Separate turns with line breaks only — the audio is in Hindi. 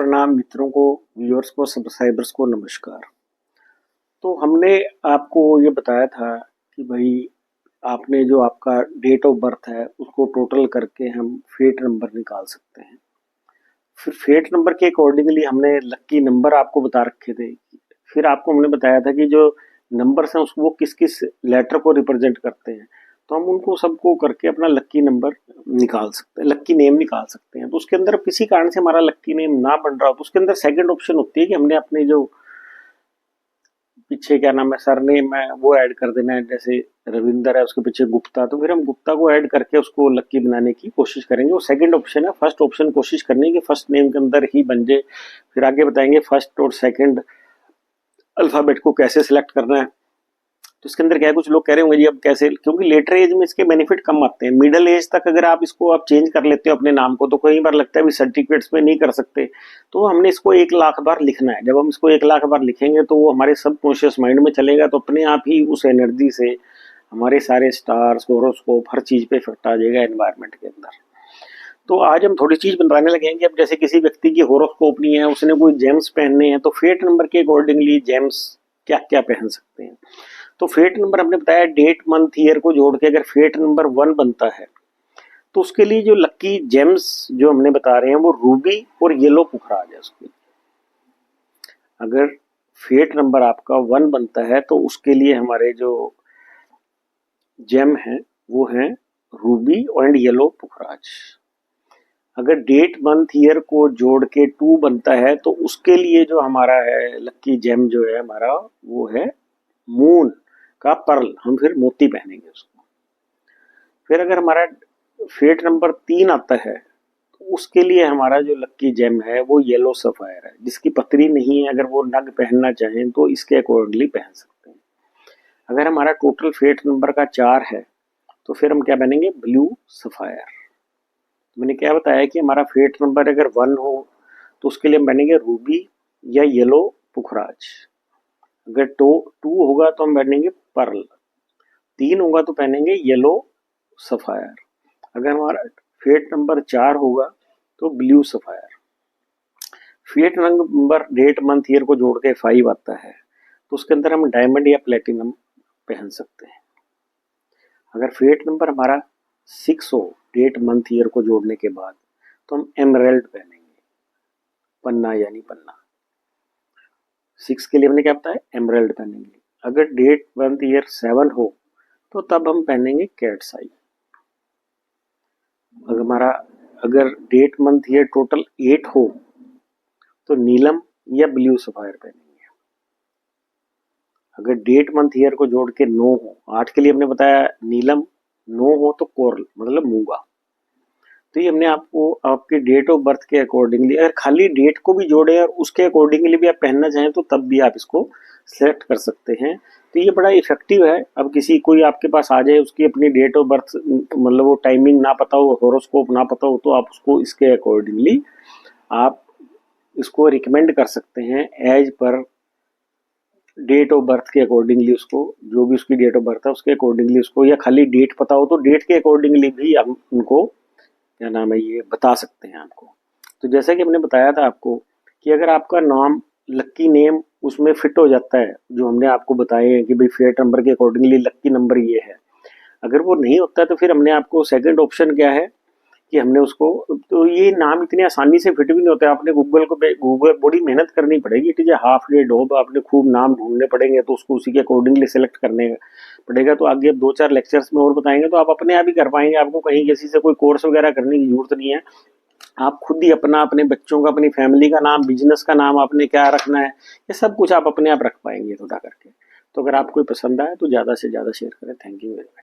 प्रणाम मित्रों को, व्यूअर्स को, सब्सक्राइबर्स को नमस्कार। तो हमने आपको ये बताया था कि भाई आपने जो आपका डेट ऑफ बर्थ है उसको टोटल करके हम फेट नंबर निकाल सकते हैं। फिर फेट नंबर के अकॉर्डिंगली हमने लक्की नंबर आपको बता रखे थे। फिर आपको हमने बताया था कि जो नंबर्स हैं उसको वो किस किस लेटर को रिप्रेजेंट करते हैं, तो हम उनको सबको करके अपना लक्की नंबर निकाल सकते हैं, लक्की नेम निकाल सकते हैं। तो उसके अंदर किसी कारण से हमारा लक्की नेम ना बन रहा हो तो उसके अंदर सेकंड ऑप्शन होती है कि हमने अपने जो पीछे क्या नाम है सरनेम है वो ऐड कर देना है। जैसे रविंदर है उसके पीछे गुप्ता, तो फिर हम गुप्ता को ऐड करके उसको लक्की बनाने की कोशिश करेंगे। वो सेकंड ऑप्शन है। फर्स्ट ऑप्शन कोशिश करनी है कि फर्स्ट नेम के अंदर ही बन जाए। फिर आगे बताएंगे फर्स्ट और सेकंड अल्फाबेट को कैसे सिलेक्ट करना है। तो इसके अंदर क्या है, कुछ लोग कह रहे होंगे जी अब कैसे, क्योंकि लेटर एज में इसके बेनिफिट कम आते हैं। मिडिल एज तक अगर आप इसको आप चेंज कर लेते हो अपने नाम को, तो कई बार लगता है भी सर्टिफिकेट्स में नहीं कर सकते, तो हमने इसको 1,00,000 बार लिखना है। जब हम इसको 1,00,000 बार लिखेंगे तो वो हमारे सबकॉन्शियस माइंड में चलेगा, तो अपने आप ही उस एनर्जी से हमारे सारे स्टार्स, होरोस्कोप, हर चीज पे इफेक्ट आ जाएगा एनवायरमेंट के अंदर। तो आज हम थोड़ी चीज बताने लगेंगे। अब जैसे किसी व्यक्ति की होरोस्कोप नहीं है, उसने कोई जेम्स पहनने हैं, तो फेट नंबर के अकॉर्डिंगली जेम्स क्या क्या पहन सकते हैं। तो फेट नंबर हमने बताया डेट मंथ ईयर को जोड़ के अगर फेट नंबर 1 बनता है तो उसके लिए जो लक्की जेम्स जो हमने बता रहे हैं वो रूबी और येलो पुखराज है। उसके अगर फेट नंबर आपका 1 बनता है तो उसके लिए हमारे जो जेम है वो है रूबी एंड येलो पुखराज। अगर डेट मंथ ईयर को जोड़ के 2 बनता है तो उसके लिए जो हमारा है लक्की जेम जो है हमारा वो है मून का पर्ल, हम फिर मोती पहनेंगे उसको। फिर अगर हमारा फेट नंबर 3 आता है तो उसके लिए हमारा जो लक्की जेम है वो येलो सफायर है। जिसकी पत्री नहीं है, अगर वो नग पहनना चाहें तो इसके अकॉर्डिंगली पहन सकते हैं। अगर हमारा टोटल फेट नंबर का 4 है तो फिर हम क्या पहनेंगे, ब्लू सफायर। मैंने क्या बताया कि हमारा फेट नंबर अगर 1 हो तो उसके लिए हम पहनेंगे रूबी या येलो पुखराज। अगर 2 होगा तो हम पहनेंगे पर्ल, 3 होगा तो पहनेंगे येलो सफायर। अगर हमारा फेट नंबर 4 होगा तो blue sapphire. Fate number date month year को जोड़ के 5 आता है तो उसके अंदर हम डायमंड या प्लेटिनम पहन सकते हैं। अगर फेट नंबर हमारा 6 हो डेट मंथ ईयर को जोड़ने के बाद तो हम एमराल्ड पहनेंगे, पन्ना यानी पन्ना। 6 के लिए हमने क्या बताया, एमराल्ड पहनेंगे। अगर डेट मंथ ईयर 7 हो तो तब हम पहनेंगे कैट्स आई। अगर डेट मंथ ईयर टोटल 8 हो तो नीलम या ब्लू सफायर पहनेंगे। अगर डेट मंथ ईयर को जोड़ के 9 हो, 8 के लिए हमने बताया नीलम, 9 हो तो कोरल मतलब मूंगा। तो ये हमने आपको आपके डेट ऑफ बर्थ के अकॉर्डिंगली, अगर खाली डेट को भी जोड़े और उसके अकॉर्डिंगली भी आप पहनना चाहें तो तब भी आप इसको सेलेक्ट कर सकते हैं। तो ये बड़ा इफेक्टिव है। अब किसी कोई आपके पास आ जाए, उसकी अपनी डेट ऑफ बर्थ मतलब वो टाइमिंग ना पता हो, होरोस्कोप ना पता हो, तो आप उसको इसके अकॉर्डिंगली आप इसको रिकमेंड कर सकते हैं एज पर डेट ऑफ बर्थ के अकॉर्डिंगली। उसको जो भी उसकी डेट ऑफ बर्थ है उसके अकॉर्डिंगली उसको, या खाली डेट पता हो तो डेट के अकॉर्डिंगली भी हम उनको क्या नाम है ये बता सकते हैं आपको। तो जैसा कि हमने बताया था आपको कि अगर आपका नाम लक्की नेम उसमें फिट हो जाता है, जो हमने आपको बताए हैं कि भाई फेट नंबर के अकॉर्डिंगली लक्की नंबर ये है, अगर वो नहीं होता तो फिर हमने आपको सेकंड ऑप्शन क्या है कि हमने उसको, तो ये नाम इतनी आसानी से फिट भी नहीं होता है। आपने गूगल बड़ी मेहनत करनी पड़ेगी। It is a half day job. आपने खूब नाम ढूंढने पड़ेंगे तो उसको उसी के अकॉर्डिंगली सेलेक्ट करने पड़ेगा। तो आगे 2-4 लेक्चर्स में और बताएंगे तो आप अपने आप ही कर पाएंगे। आपको कहीं किसी से कोई कोर्स वगैरह करने की जरूरत नहीं है। आप खुद ही अपना, अपने बच्चों का, अपनी फैमिली का नाम, बिजनेस का नाम आपने क्या रखना है, ये सब कुछ आप अपने आप रख पाएंगे थोड़ा करके। तो अगर आपको पसंद आए तो ज़्यादा से ज़्यादा शेयर करें। Thank you very much.